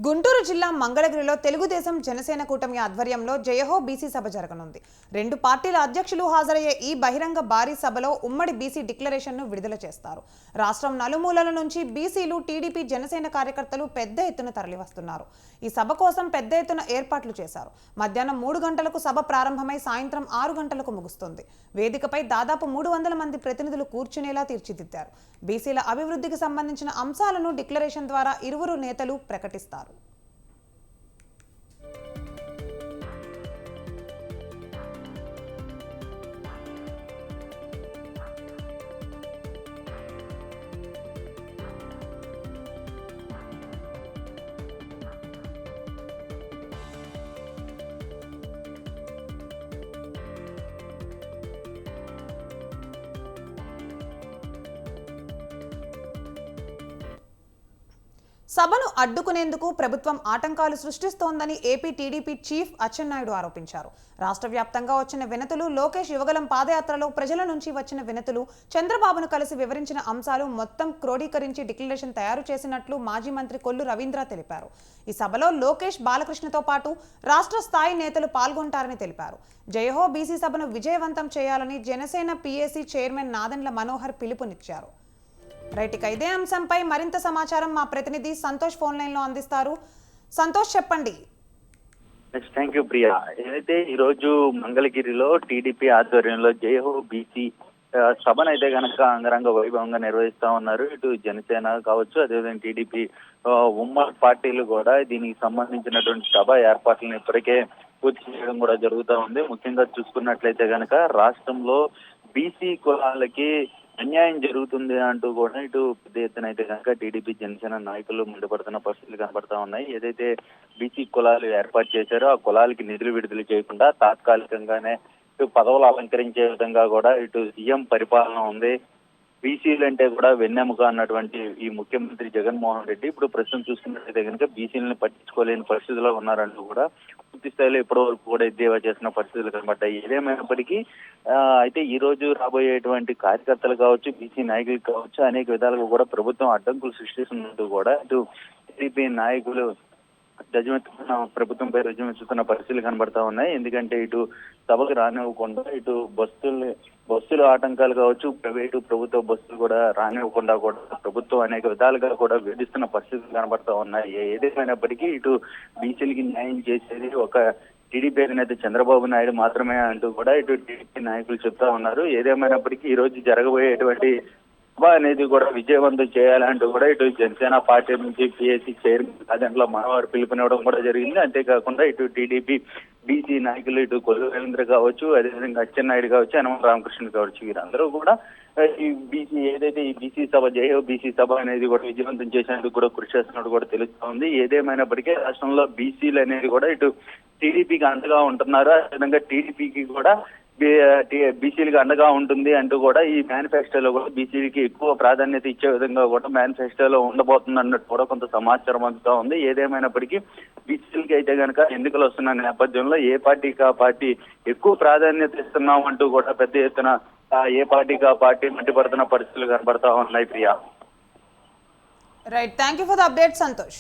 గుంటూరు జిల్లా మంగళగిరిలో తెలుగుదేశం జనసేన కూటమి ఆధ్వర్యంలో జయహో బీసీ సభ జరగనుంది. రెండు పార్టీల అధ్యక్షులు హాజరయ్యే ఈ బహిరంగ భారీ సభలో ఉమ్మడి బీసీ డిక్లరేషన్ను విడుదల చేస్తారు. రాష్ట్రం నలుమూలల నుంచి బీసీలు, టీడీపీ, జనసేన కార్యకర్తలు పెద్ద ఎత్తున తరలివస్తున్నారు. ఈ సభ కోసం పెద్ద ఎత్తున ఏర్పాట్లు చేశారు. మధ్యాహ్నం 3 గంటలకు సభ ప్రారంభమై సాయంత్రం 6 గంటలకు ముగుస్తుంది. వేదికపై దాదాపు 300 మంది ప్రతినిధులు కూర్చునేలా తీర్చిదిద్దారు. బీసీల అభివృద్ధికి సంబంధించిన అంశాలను డిక్లరేషన్ ద్వారా ఇరువురు నేతలు ప్రకటిస్తారు. సభను అడ్డుకునేందుకు ప్రభుత్వం ఆటంకాలు సృష్టిస్తోందని ఏపీ టీడీపీ చీఫ్ అచ్చెన్నాయుడు ఆరోపించారు. రాష్ట్ర వ్యాప్తంగా వచ్చిన వినతులు, లోకేష్ యువగలం పాదయాత్రలో ప్రజల నుంచి వచ్చిన వినతులు, చంద్రబాబును కలిసి వివరించిన అంశాలు మొత్తం క్రోడీకరించి డిక్లరేషన్ తయారు చేసినట్లు మాజీ మంత్రి కొల్లు రవీంద్ర తెలిపారు. ఈ సభలో లోకేష్, బాలకృష్ణతో పాటు రాష్ట్ర స్థాయి నేతలు పాల్గొంటారని తెలిపారు. జయహో బీసీ సభను విజయవంతం చేయాలని జనసేన పీఏసీ చైర్మన్ నాదెండ్ల మనోహర్ పిలుపునిచ్చారు. రైట్, ఇక ఇదే అంశంపై మరింత సమాచారం మా ప్రతినిధి సంతోష్ ఫోన్ లైన్ లో అందిస్తారు. సంతోష్, చెప్పండి. Thank you Priya. ఏదైతే ఈ రోజు మంగళగిరిలో టీడీపీ ఆధ్వర్యంలో జయహో బీసీ సభను అయితే కనుక అంగరంగ వైభవంగా నిర్వహిస్తా ఉన్నారు. ఇటు జనసేన కావచ్చు, అదేవిధంగా టీడీపీ ఉమ్మడి పార్టీలు కూడా దీనికి సంబంధించినటువంటి సభ ఏర్పాట్లను ఇప్పటికే పూర్తి చేయడం కూడా జరుగుతూ ఉంది. ముఖ్యంగా చూసుకున్నట్లయితే కనుక రాష్ట్రంలో బీసీ కులాలకి అన్యాయం జరుగుతుంది అంటూ కూడా ఇటు పెద్ద ఎత్తున అయితే కనుక టీడీపీ, జనసేన నాయకులు మండిపడుతున్న పరిస్థితులు కనబడతా ఉన్నాయి. ఏదైతే బీసీ కులాలు ఏర్పాటు చేశారో ఆ కులాలకి నిధులు విడుదల చేయకుండా తాత్కాలికంగానే ఇటు పదవులు అలంకరించే విధంగా కూడా ఇటు సీఎం పరిపాలన ఉంది. బీసీలు అంటే కూడా వెన్నెముక అన్నటువంటి ఈ ముఖ్యమంత్రి జగన్మోహన్ రెడ్డి ఇప్పుడు ప్రస్తుతం చూసుకున్నట్లయితే కనుక బీసీలను పట్టించుకోలేని పరిస్థితిలో ఉన్నారంటూ కూడా పూర్తి స్థాయిలో ఇప్పటి వరకు కూడా ఎద్దేవా చేసిన పరిస్థితులు కనబడ్డాయి. ఏదేమైనప్పటికీ అయితే ఈ రోజు రాబోయేటువంటి కార్యకర్తలు కావచ్చు, బీసీ నాయకులు కావచ్చు, అనేక విధాలుగా కూడా ప్రభుత్వం అడ్డంకులు సృష్టిస్తున్నట్టు కూడా ఇటు టీడీపీ నాయకులు ప్రభుత్వంపై రుజువెత్తుతున్న పరిస్థితులు కనబడతా ఉన్నాయి. ఎందుకంటే ఇటు సభకు రానివ్వకుండా ఇటు బస్సులు ఆటంకాలు కావచ్చు, ప్రైవేటు ప్రభుత్వ బస్సులు కూడా రానివ్వకుండా కూడా ప్రభుత్వం అనేక విధాలుగా కూడా వేధిస్తున్న పరిస్థితులు కనబడతా ఉన్నాయి. ఏదేమైనప్పటికీ ఇటు బీసీలకి న్యాయం చేసేది ఒక టీడీపీ అధినేత చంద్రబాబు నాయుడు మాత్రమే అంటూ కూడా ఇటు టీడీపీ నాయకులు చెప్తా ఉన్నారు. ఏదేమైనప్పటికీ ఈ రోజు జరగబోయేటువంటి సభ అనేది కూడా విజయవంతం చేయాలంటూ కూడా ఇటు జనసేన పార్టీ నుంచి పీఏసీ చైర్మన్ నాదెండ్ల మనోహర్ పిలుపునివ్వడం కూడా జరిగింది. అంతేకాకుండా ఇటు టీడీపీ బీసీ నాయకులు ఇటు కొల్లు రవీంద్ర కావచ్చు, అదేవిధంగా అచ్చెన్నాయుడు కావచ్చు, యనమల రామకృష్ణ కావచ్చు, వీరందరూ కూడా ఈ బీసీ ఏదైతే ఈ బీసీ సభ జయహో బీసీ సభ అనేది కూడా విజయవంతం చేసేందుకు కూడా కృషి చేస్తున్నట్టు కూడా తెలుస్తా ఉంది. ఏదేమైనప్పటికీ రాష్ట్రంలో బీసీలు అనేది కూడా ఇటు టీడీపీకి అండగా ఉంటున్నారు. అదేవిధంగా టీడీపీకి కూడా బీసీలకు అండగా ఉంటుంది అంటూ కూడా ఈ మేనిఫెస్టోలో కూడా బీసీలకి ఎక్కువ ప్రాధాన్యత ఇచ్చే విధంగా కూడా మేనిఫెస్టోలో ఉండబోతుంది అన్నట్టు కూడా కొంత సమాచారం అందుతా ఉంది. ఏదేమైనప్పటికీ బీసీలకి అయితే కనుక ఎన్నికలు వస్తున్న నేపథ్యంలో ఏ పార్టీకి ఆ పార్టీ ఎక్కువ ప్రాధాన్యత ఇస్తున్నాం అంటూ కూడా పెద్ద ఎత్తున ఏ పార్టీకి ఆ పార్టీ మండిపడుతున్న పరిస్థితులు కనబడతా ఉన్నాయి. Priya, right, thank you for the update Santosh.